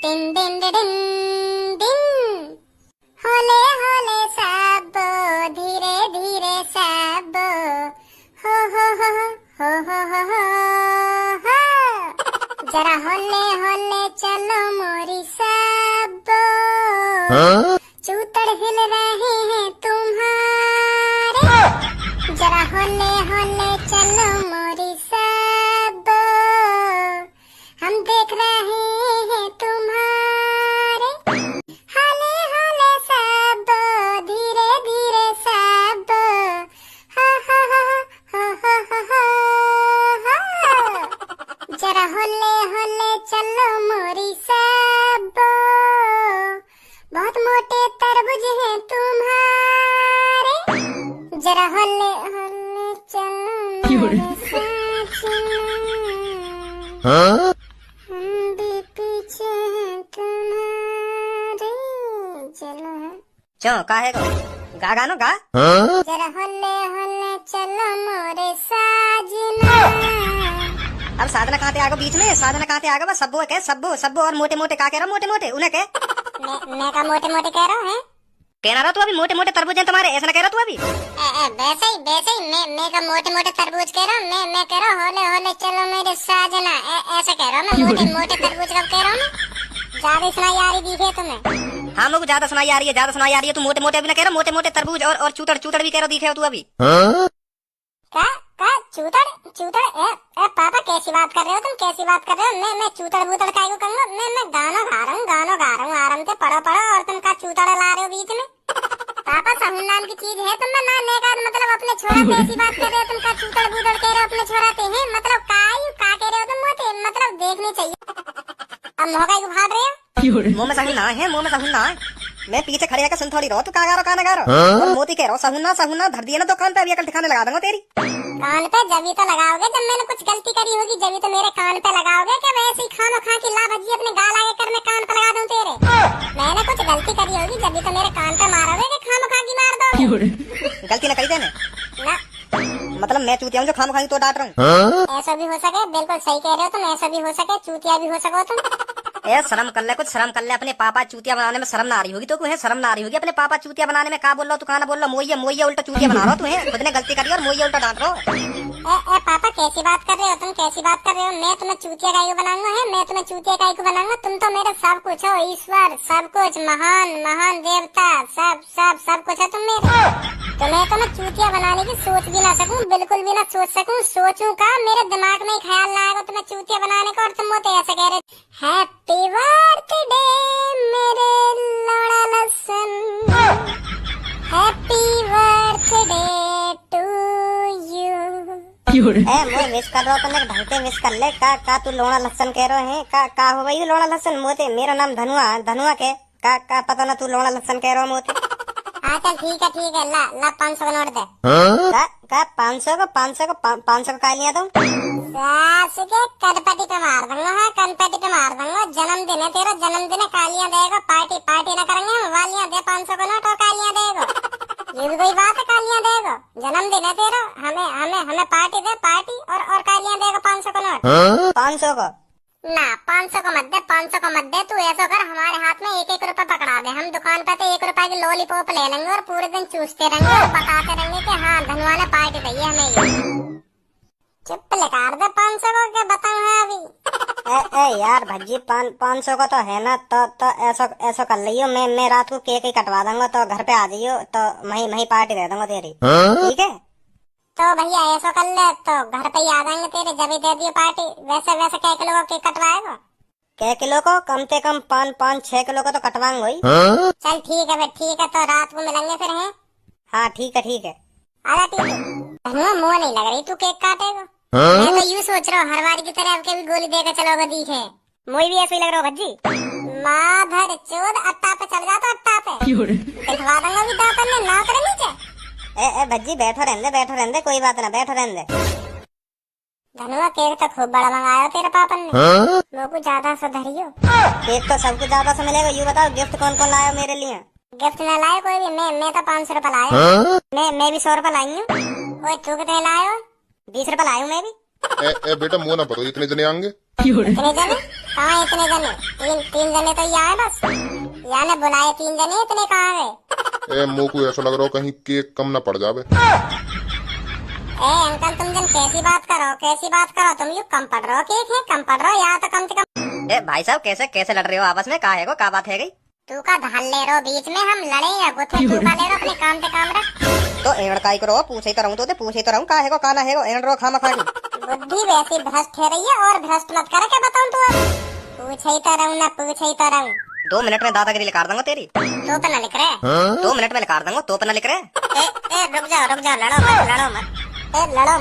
दिन दिन दिन दिन होले होले सब धीरे धीरे सब हो जरा होले होले चलो मोरी सब चूतड़ हिल रहे हैं तुम्हारे जरा होले होले चलो मोरी सब हम देख रहे हैं तुम्हारे हाले हाले सब धीरे धीरे सब जरा होले होले चलो मोरी सब बहुत मोटे तरबूज हैं तुम्हारे जरा होले होले चलो मेरे साथ हम भी पीछे हैं तुम्हारे चलो क्यों काहे को गा गानो गा जरा होले होले चलो मोरे साजना अब साधना कहाँ आगो बीच में साधना कहाँ आगो बस सब्बो है सब्बो सब्बो और मोटे मोटे का कह रहा मोटे मोटे उन्हें कह मैं का मोटे मोटे कह रहा हूँ कहना रहा तू अभी मोटे मोटे तरबूज हैं तुम्हारे ऐसा ना कह रहा तू अभी वैसे ही मैं का मोटे मोटे तरबूज कह रहा हूँ मैं कह रहा हूँ होले होले चलो मेरे साजना ऐसा कह रहा हूँ मैं मोटे मोटे तरबूज कब कह रहा हूँ ज्यादा सुनाई आ रही दिखे तुम्हें हाँ लोग ज्यादा सुनाई आ रही है ज्यादा सुनाई आ रही है तू मोटे मोटे अभी ना कह रहा मोटे मोटे तरबूज और चूतड़ चूतड़ भी कह रहा दिखे हो तू अभी का चूतड़ चूतड़ पापा कैसी बात कर रहे हो तुम कैसी बात कर रहे हो मैं चूतड़ बूतड़ काय को कहूँगा मैं गाना गा रहा हूँ आराम से पढ़ो और तुम का चूतड़ ला रहे हो बीच में पापा साहुल नाम की चीज है तुम ना का मतलब अपने छोरा से ऐसी बात कर रहे हो तुम का चूतड़ बूतड़ कह रहे हो अपने छोरा से हैं मतलब का कह रहे हो तुम मोटे मतलब देखने चाहिए अब मोहका को भाग रहे हो मुंह में साहुल ना है मुंह में साहुल ना है मैं पीछे खड़े आकर सुन थोड़ी रहो तू कहाँ गा रहा और मोती कह रहा साहुना धर दिया ना दुकान पे अभी अकल ठिकाने लगा दूंगा तेरी कान पे जब तो लगाओगे जब मैंने कुछ गलती करी होगी जब तो मेरे कान पे लगाओगे क्या वैसे ही खानो खा की ला भजी अपने गाल आगे कर मैं कान पे लगा दूं तेरे मैंने कुछ गलती करी होगी जब तो मेरे कान पे मारोगे कि खानो खा की मार दोगे गलती ना करी देने ना मतलब मैं चूतिया हूँ जो खानो खाई तो डांट रहा हूँ ऐसा भी हो सके बिल्कुल सही कह रहे हो तुम ऐसा भी हो सके चूतिया भी हो सको तुम शर्म कर ले कुछ शर्म कर ले अपने पापा चूतिया बनाने में शर्म ना आ रही होगी तो है शर्म ना आ रही होगी अपने पापा चूतिया बनाने में क्या बोल रहा तू कहा बोल रहा मोइया उल्टा चूतिया बना रहा तू है खुद ने गलती करी और मोइया उल्टा डांट रहा हो पापा कैसी बात कर रहे हो तुम कैसी बात कर रहे हो मैं तुम्हें चूतिया गाय को बनाऊंगा है मैं तुम्हें चूतिया गाय को बनाऊंगा तुम तो मेरे सब कुछ हो ईश्वर सब कुछ महान महान देवता सब कुछ है तुम मेरे तुम्हें तो मैं चूतिया बनाने की सोच भी ना सकूं बिल्कुल भी ना सोच सकूं सोचूं का मेरे दिमाग में ख्याल ना आएगा तुम्हें चूतिया बनाने का और तुम मुझे ऐसे कह रहे हैप्पी बर्थडे मेरे लौड़ा लसन हैप्पी बर्थडे टू यू मैं विश कर रहा हूँ तुमने ढंग से विश कर ले का तू लोड़ा लहसन कह रहे हैं का हो भाई लोड़ा लहसन मोते मेरा नाम धनुआ के का पता ना तू लोड़ा लहसन कह रहा हो मोते हाँ चल ठीक है ला 500 का नोट दे का 500 का का लिया तुम सास के कनपटी पे मार दूंगा हाँ कनपटी पे मार दूंगा जन्मदिन है तेरा जन्मदिन है कालियां देगा पार्टी ना करेंगे वालियां दे 500 का नोट और कालियां देगा ये भी कोई बात है कालियां देगा जन्मदिन है तेरा हमें पार्टी दे पार्टी और कालियां देगा 500 का नोट 500 का ना 500 का मत दे तू ऐसा कर हमारे हाथ में 1-1 रुपए पकड़ा दे हम दुकान पे तो 1 रुपए की लॉलीपॉप ले लेंगे और पूरे दिन चूसते रहेंगे और बताते रहेंगे कि हाँ धनवा ने पार्टी दी है हमें ये चुप लेकर दे 500 को क्या बताऊं है अभी ए यार भज्जी 500 का तो है ना तो ऐसा कर लियो मैं रात को केक ही कटवा दूंगा तो घर पे आ जाइयो तो मही पार्टी दे दूंगा तेरी ठीक है तो भैया ऐसा कर ले तो घर पे ही आ जाएंगे तेरे जब ही दे दियो पार्टी वैसे कै किलो का केक कटवाएगा कै किलो को कम से कम 5-6 किलो का तो कटवाऊंगा ही चल ठीक है तो रात को मिलेंगे फिर हैं हाँ ठीक है आजा ठीक है मुँह नहीं लग रही तू केक काटेगा मैं तो यूँ सोच रहा हूँ हर बार की तरह अब भी गोली देकर चलोगा दिखे मुझे भी ऐसे ही लग रहा भज्जी माधर चोद अट्टा पे चल जाता अट्टा पे दिखवा दूंगा भी दातन में ना करे नीचे ए भज्जी बैठो रहने दे कोई बात ना बैठो रहने दे धनुआ केक तो खूब बड़ा मंगाया तेरे पापा ने वो कुछ ज्यादा सा धरियो केक तो सबको ज्यादा सा मिलेगा यू बताओ गिफ्ट कौन लाया मेरे लिए गिफ्ट न लाए कोई भी मैं तो 500 रुपए लाया मैं भी 100 रुपए लाई हूँ कोई तू कितने लाए 20 रुपए लाई हूँ मैं भी ए बेटा मुँह ना पड़ो इतने जने आएंगे इतने जने कहाँ? इतने जने तीन तीन जने तो यहाँ है बस। यहाँ ने बुलाए 3 जने, इतने कहाँ गए? ए मुंह को ऐसा लग रहा हो कहीं केक कम ना पड़ जावे। ए अंकल तुम जन कैसी बात करो, कैसी बात करो? तुम यू कम पड़ रहे हो, केक है कम पड़ रहे हो, यहाँ तो कम से कम। ए भाई साहब कैसे कैसे लड़ रहे हो आपस में? का है का बात है गई? तू का धाल ले रहो बीच में, हम लड़े या गुथे? तू का ले रहो, अपने काम पे काम रख। तो एड़ काई करो, पूछे तो रहूं तो पूछे तो रहूं का है का ना है एड़ रो खामा खागी। बुद्धि वैसी भ्रष्ट है रही है, और भ्रष्ट मत करे, क्या बताऊं तू? अब पूछे ही तो रहूं ना, पूछे ही तो रहूं। 2 मिनट में दादागिरी लिखा दूंगा तेरी। तो पे ना लिख रहे? 2 मिनट में लिखा दूंगा, तो पे ना लिख रहे। ए रुक जाओ, लड़ो मत, लड़ो मत। ए लड़ो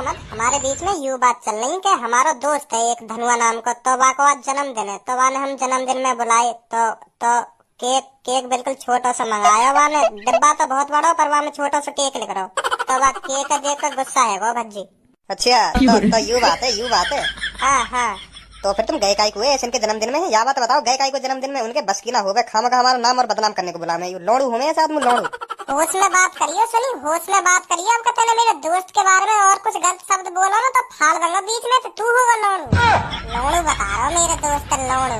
मत। हमारे बीच में यूं बात चल रही है कि हमारा दोस्त है एक धनुआ नाम को, तोबा को आज जन्मदिन है, तोबा ने हम जन्मदिन में बुलाए तो केक बिल्कुल छोटा सा मंगाया, वहाँ ने डिब्बा तो बहुत बड़ा पर वहाँ में छोटा सा केक लिख रहा हो। तोबा केक देख कर गुस्सा है वो भज्जी। अच्छा तो यू बात है। हाँ। तो फिर तुम गए काई को ऐसे इनके जन्मदिन में? या बात बताओ, गए काई को जन्मदिन में? उनके बस की ना होवे खामा का हमारा नाम और बदनाम करने को बुला मैं लोड़ू हूँ मैं, साथ में लोड़ू। होश में बात करियो, सुनी होश में बात करियो। अब कहते ना मेरे दोस्त के बारे में और कुछ गलत शब्द बोलो ना तो फाड़ दूंगा बीच में, तो तू होगा लोड़ू बता रहा हूँ, मेरे दोस्त लोड़ू।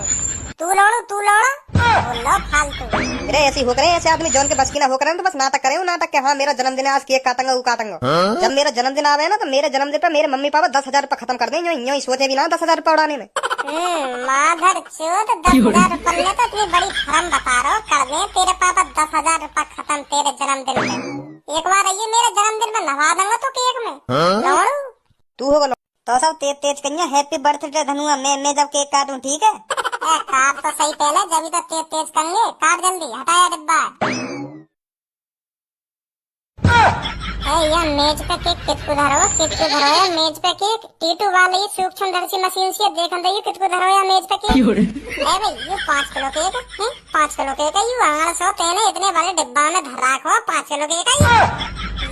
तू लोड़ा बोलो फालतू। अरे ऐसी हो करे, ऐसे आदमी जौन के बस की ना हो करे तो बस नाटक करे, नाटक के हाँ मेरा जन्मदिन है आज केक काटूंगा वो काटूंगा। जब मेरा जन्मदिन आवे ना तो मेरे जन्मदिन पर मेरे मम्मी पापा 10,000 रुपए खत्म कर दें, यूं सोचे भी ना 10,000 रुपए उड़ाने में। माधर चोद 10,000 रुपए में तो इतनी बड़ी फर्म बता रहा हो कर दे तेरे पापा 10,000 रुपए खत्म तेरे जन्मदिन में। एक बार आइए मेरे जन्मदिन में नवा दूंगा तो केक में लोड़ू। तू होगा तो सब तेज कन्या हैप्पी बर्थडे धनुआ, मैं जब केक काटूं ठीक है? काट तो सही पहले, जब तक तेज करेंगे, काट जल्दी, हटाया डिब्बा। यह मेज पे केक कितको धरो या मेज पे केक टीटू वाले सूक्ष्मदर्शी मशीन से देखन दे कितको धरो या मेज पे केक। ए भाई ये 5 किलो केक है, 5 किलो केक है, यू आंगन सो तेने इतने बड़े डिब्बा में धर रखो 5 किलो केक है।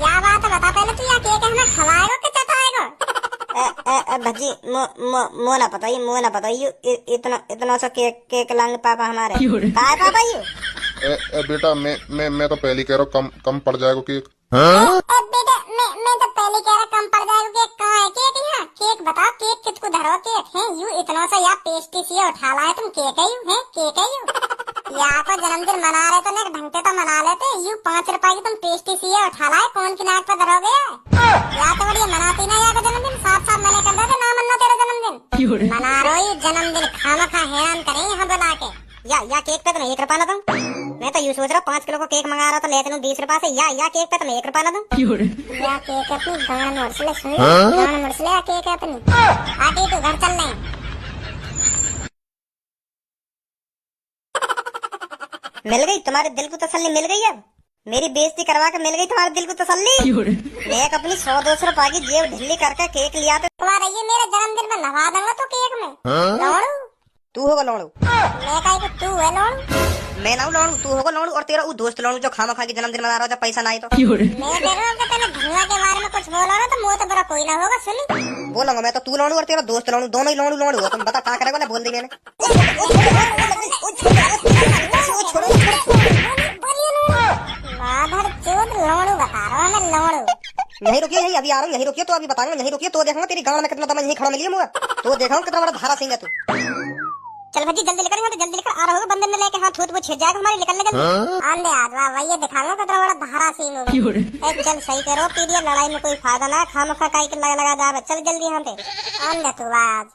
या बात बता पहले तू, या केक हमें खवाएगा कि चटाएगा? भजी मो ना पता इतना सा केक लांगे पापा हमारे। का है पापा यू? ए बेटा मैं तो पहले कह रहा हूँ कम पड़ जाएगा केक। बेटा मैं तो पहले कह रहा कम पड़ जाएगा केक। कहाँ है केक? यहाँ केक बताओ, केक किसको धरो केक है यू इतना सा या पेस्ट्री सी उठा लाए तुम, केक है यू है, केक है यू। या को जन्मदिन मना रहे तो ढंग से तो मना लेते, यू 5 रुपए की तुम पेस्ट्री सी उठा लाए, कौन की नाक पे धरोगे? या तो बढ़िया मनाती ना या को जन्मदिन, साफ मैंने कर दिया ना मना तेरा जन्मदिन। मना रही जन्मदिन खामा खा हैरान करें यहाँ बुला के। या केक पे तो 1 रुपया ना दूं, मैं तो यूँ सोच रहा 5 किलो को केक मंगा रहा तो लेते हूँ 20 रुपया से। या केक पे तो 1 रुपया ना दूं। या केक अपनी गान मुड़सले सुन, गान मुड़सले या केक अपनी आटी तू घर चल नहीं। मिल गई तुम्हारे दिल को तसल्ली, मिल गई। अब मेरी बेइज्जती करवा के मिल गई तुम्हारे दिल को तसल्ली। मैं अपनी 100-200 रुपए की जेब ढीली करके केक लिया तो तुम्हारा ये मेरे जन्मदिन में नवा दूंगा तो केक में लोड़ू। तू होगा लोड़ू? मैं कहीं को तू है लोड़ू? मैं ना लोड़ू, तू होगा लोड़ू और तेरा वो दोस्त लोड़ू जो खामा खा के जन्मदिन मना रहा जब पैसा ना आए तो। मैं कह रहा हूँ कि तेरे धनुआ के बारे में कुछ बोला ना तो मुँह तो बड़ा कोई ना होगा, सुनी बोलूंगा मैं तो। तू लोड़ू और तेरा दोस्त लोड़ू, दोनों ही लोड़ू हो। तुम बता क्या करेगा? बोल दी मैंने। माधर चोद लोड़ू बता रहा हूँ मैं, लोड़ू। यहीं रुकिए, यहीं अभी आ रहा हूँ, यहीं रुकिए तो अभी बताऊंगा। यहीं रुकिए तो देखूंगा तेरी गांव में कितना दम यहीं खड़ा मिली मुझे, तो देखूंगा कितना बड़ा धारा सिंह है तू। चल भजी जल्दी लेकर, जल्दी लेकर आ रहा होगा, बंदे में लेके हाथ थूत वो छिड़ जाएगा हमारी, निकलने जल्दी। आंधे आदवा वही दिखाऊंगा कितना बड़ा धारा सीन होगा। चल सही करो तेरी लड़ाई में कोई फायदा ना, खामखा काई के लगा जावे। चल जल्दी यहाँ पे आंधे तू आज।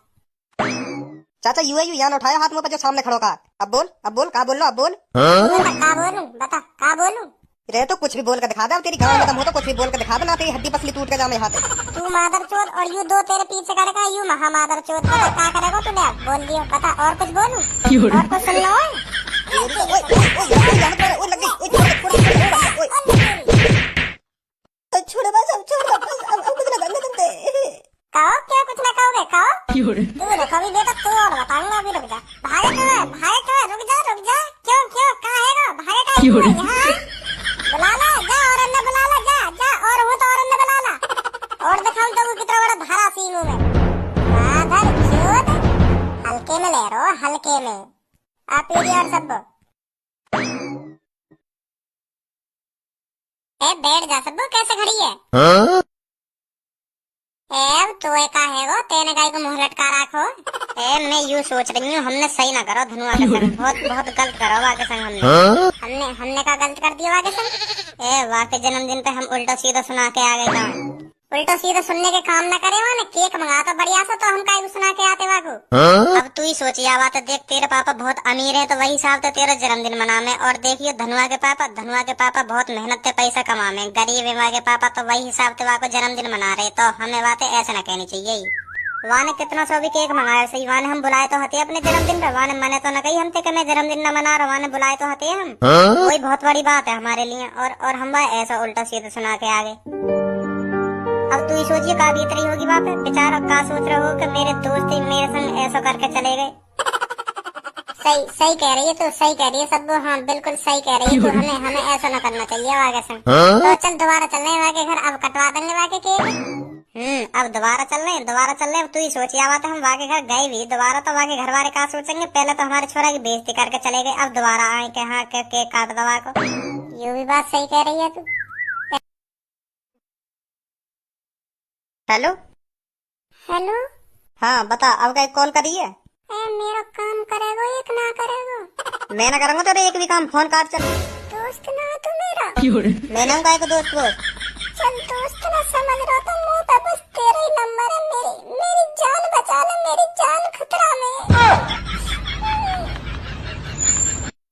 चाचा यू यहाँ उठाया हाथ मुंह पे जो सामने खड़ो का। अब बोल का बोल लो, अब बोल। बता का बोलूं? रे तो कुछ भी बोल के दिखा दे, तेरी गांव में दम हो तो कुछ भी बोल के दिखा दे, ना तेरी हड्डी पसली टूट के जामे हाथ। तू मादर चोद और यू 2 तेरे पीछे करेगा, यू महा मादर चोद। बता क्या करेगा तूने? बोल दियो, बता और कुछ बोलूं? और कुछ सुन लो। छोड़ बस, अब कुछ ना करने तुमसे। कहो क्या कुछ ना कहोगे? कहो तू देखो अभी बेटा, तू और बताऊंगा अभी। रुक जा, भागे कहाँ है? रुक जा, क्यों कहाँ है? भागे कहाँ? बुला ला जा, और अन्य बुला ला जा, और वो तो और अन्य बुला ला, और दिखाऊं तो कितना बड़ा धारा सीन हूँ मैं। माधर चोद हल्के में ले रहो, हल्के में आप और सब। बैठ जा सब, कैसे खड़ी है? ए तो का है वो तेने गाय को मुंह लटका रखो। मैं यूँ सोच रही हूँ हमने सही ना करो धनुआ के संग, बहुत बहुत गलत करो वाके संग हमने का गलत कर दिया वाके संग। वाके जन्मदिन पे हम उल्टा सीधा सुना के आ गए था। उल्टा सीधा सुनने के काम न करे वाने केक मंगाता बढ़िया सा तो हम काहे सुना के आते वाको। अब तू ही सोचिए बात, देख तेरे पापा बहुत अमीर है तो वही हिसाब से तेरा जन्मदिन मनावे, और देखियो धनुआ के पापा बहुत मेहनत से पैसा कमावे, गरीब है के पापा तो वही हिसाब से वाको जन्मदिन मना रहे, तो हमें बातें ऐसे न कहनी चाहिए। वाने कितना सौ भी केक मंगाया सही, वाने हम बुलाए तो हते अपने जन्मदिन पे, वाने मने तो न कही हमसे कि मैं जन्मदिन न मना रहा, वाने बुलाए तो हते हम, वही बहुत बड़ी बात है हमारे लिए। और हम वह ऐसा उल्टा सीधा सुना के आ गए। अब तू ही सोचिए का बीत रही होगी वहाँ पे, बेचारा का सोच रहे हो कि मेरे दोस्त ही मेरे संग ऐसा करके चले गए। सही कह रही है तू, सही कह रही है सब। हाँ बिल्कुल सही कह रही है तू, हमें ऐसा न करना चाहिए वाके संग। तो चल दोबारा चल रहे वाके घर, अब कटवा देंगे वाके केक। अब दोबारा चल रहे अब तू ही सोचिए बात, हम वाके घर गए भी दोबारा तो वाके घर वाले का सोचेंगे, पहले तो हमारे छोरा की बेइज्जती करके चले गए, अब दोबारा आए के हाँ केक काट दवा को। ये भी बात सही कह रही है तू। हेलो हेलो हाँ बता, अब क्या कॉल करी है? मेरा काम करेगो एक ना करेगो? मैं ना करूँगा तेरे एक भी काम, फोन काट चल। दोस्त ना तू मेरा, मैं ना का दोस्त वो। चल दोस्त ना समझ रहा तो मुंह पे बस तेरा ही नंबर है, मेरी जान बचा ले, मेरी जान खतरा में।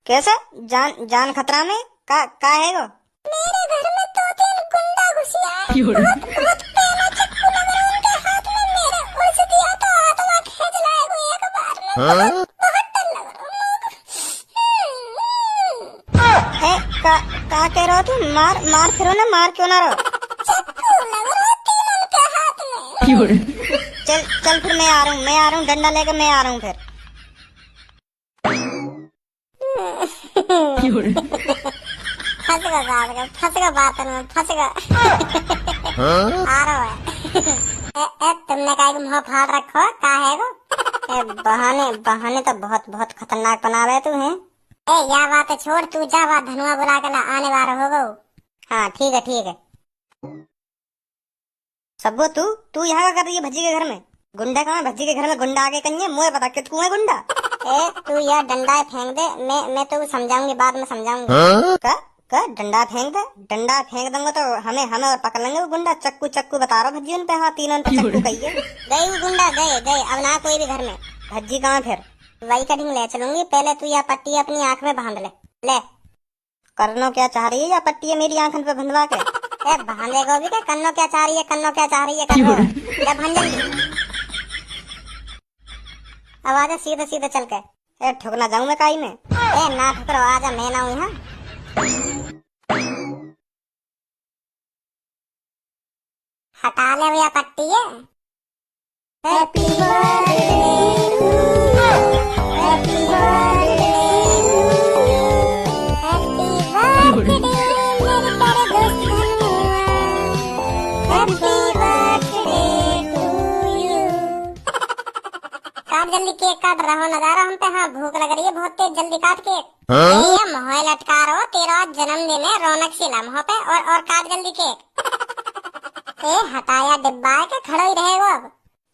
कैसे जान खतरा में? का है वो? मेरे घर में 2-3 गुंडा घुसिया है, बहुत पहले चक्कू लगा उनके हाथ में, मेरे उल्स दिया तो आत्मा खींच लाएगा एक बार में, बहुत डर लग रहा है। का कह रहा तू? मार फिरो ना, मार क्यों ना रहो? चक्कू लग रहा 3 उनके हाथ में। चल फिर मैं आ रहा हूँ डंडा लेकर मैं आ रहा हूँ फिर। फंसेगा बात में फंसेगा। आ रहा है। तुमने का मुँह फाड़ रखो का है वो? बहाने तो बहुत खतरनाक बना रहे तू है। या बात छोड़, तू जा बात धनुआ बुला के ला, आने वाला होगा। हाँ ठीक है। सबो तू यहाँ क्या कर रही है भज्जी के घर में? गुंडा कहाँ है? भज्जी के घर में गुंडा आगे कहीं मुझे पता कि तू है गुंडा। तू यार डंडा फेंक दे, मैं तो समझाऊंगी, बाद में समझाऊंगी। का डंडा फेंक दूंगा तो हमें और पकड़ लेंगे वो गुंडा। चक्कू बता रहा भज्जी उन पे, हाँ तीनों पे चक्कू कही है। गई वो गुंडा, गए अब ना कोई भी घर में। भज्जी कहाँ फिर? वही कटिंग ले चलूंगी, पहले तू यह पट्टी अपनी आँख में बांध ले। करनो क्या चाह रही है या पट्टी है मेरी आंखन पे बंधवा के? बांधेगा भी क्या? कन्नो क्या चाह रही है कर जल्दी। अब आजा सीधे चल के। ठुकना जाऊं मैं काई में? ना ठुकरो, आजा मैं ना हूँ यहाँ। हटा ले भैया पट्टी है। Happy birthday to you, happy birthday to you, happy birthday मेरे प्यारे दोस्त Dhanua, happy birthday to you. काट जल्दी केक काट, रहो नजारा हम पे। हाँ भूख लग रही है बहुत तेज, जल्दी काट केक। ये मोह लटका रहो, तेरा जन्मदिन है, रौनक सी लम्हों पे। और काट जल्दी केक। हटाया डिब्बा है के खड़ा ही रहेगा अब?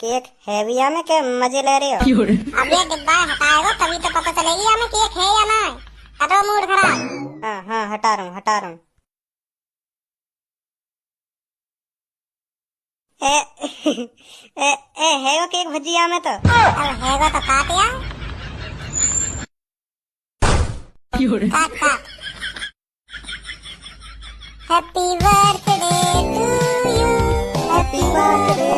केक है भी में के मजे ले रहे हो? अब ये डिब्बा हटाएगा तभी तो पता चलेगी हमें केक है या ना। हटो मूड खराब। हाँ हटा रहा हूँ। है वो केक भजिया में तो? अब हैगा तो काट यार, काट। Happy birthday to you, happy birthday